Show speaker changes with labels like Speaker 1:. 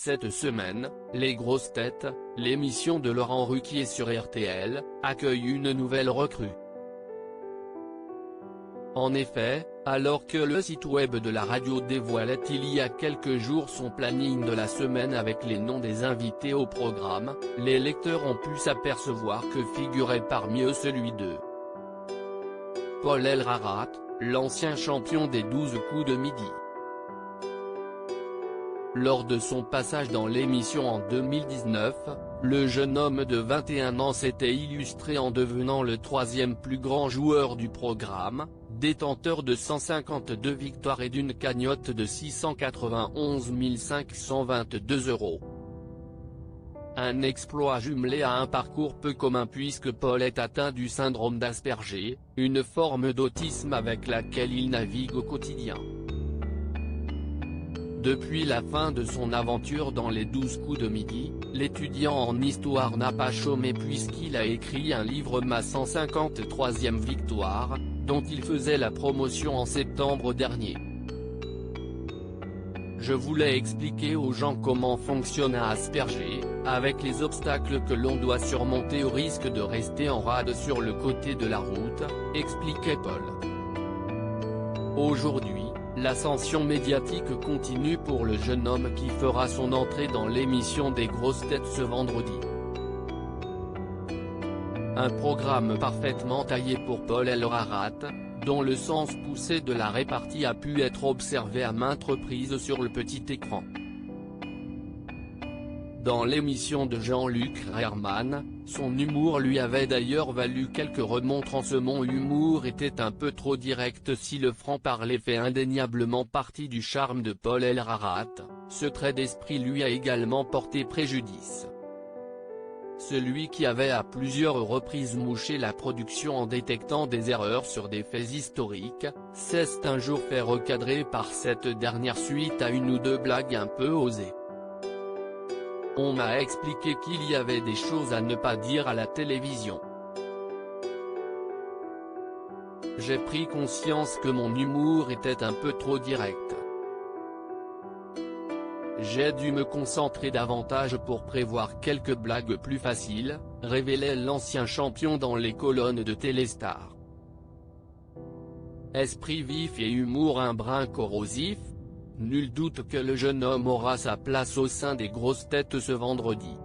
Speaker 1: Cette semaine, Les Grosses Têtes, l'émission de Laurent Ruquier sur RTL, accueille une nouvelle recrue. En effet, alors que le site web de la radio dévoilait il y a quelques jours son planning de la semaine avec les noms des invités au programme, les lecteurs ont pu s'apercevoir que figurait parmi eux celui de Paul Elrarat, l'ancien champion des 12 coups de midi. Lors de son passage dans l'émission en 2019, le jeune homme de 21 ans s'était illustré en devenant le troisième plus grand joueur du programme, détenteur de 152 victoires et d'une cagnotte de 691 522 €. Un exploit jumelé à un parcours peu commun puisque Paul est atteint du syndrome d'Asperger, une forme d'autisme avec laquelle il navigue au quotidien. Depuis la fin de son aventure dans les 12 coups de midi, l'étudiant en histoire n'a pas chômé puisqu'il a écrit un livre Ma 153e victoire, dont il faisait la promotion en septembre dernier. Je voulais expliquer aux gens comment fonctionne un Asperger, avec les obstacles que l'on doit surmonter au risque de rester en rade sur le côté de la route, expliquait Paul. Aujourd'hui, l'ascension médiatique continue pour le jeune homme qui fera son entrée dans l'émission des Grosses Têtes ce vendredi. Un programme parfaitement taillé pour Paul Elrarat, dont le sens poussé de la répartie a pu être observé à maintes reprises sur le petit écran. Dans l'émission de Jean-Luc Reichmann, son humour lui avait d'ailleurs valu quelques remontrances. Mon humour était un peu trop direct si le franc-parler fait indéniablement partie du charme de Paul Elrarat, ce trait d'esprit lui a également porté préjudice. Celui qui avait à plusieurs reprises mouché la production en détectant des erreurs sur des faits historiques, s'est un jour fait recadrer par cette dernière suite à une ou deux blagues un peu osées. On m'a expliqué qu'il y avait des choses à ne pas dire à la télévision. J'ai pris conscience que mon humour était un peu trop direct. J'ai dû me concentrer davantage pour prévoir quelques blagues plus faciles, révélait l'ancien champion dans les colonnes de Téléstar. Esprit vif et humour un brin corrosif ? Nul doute que le jeune homme aura sa place au sein des Grosses Têtes ce vendredi.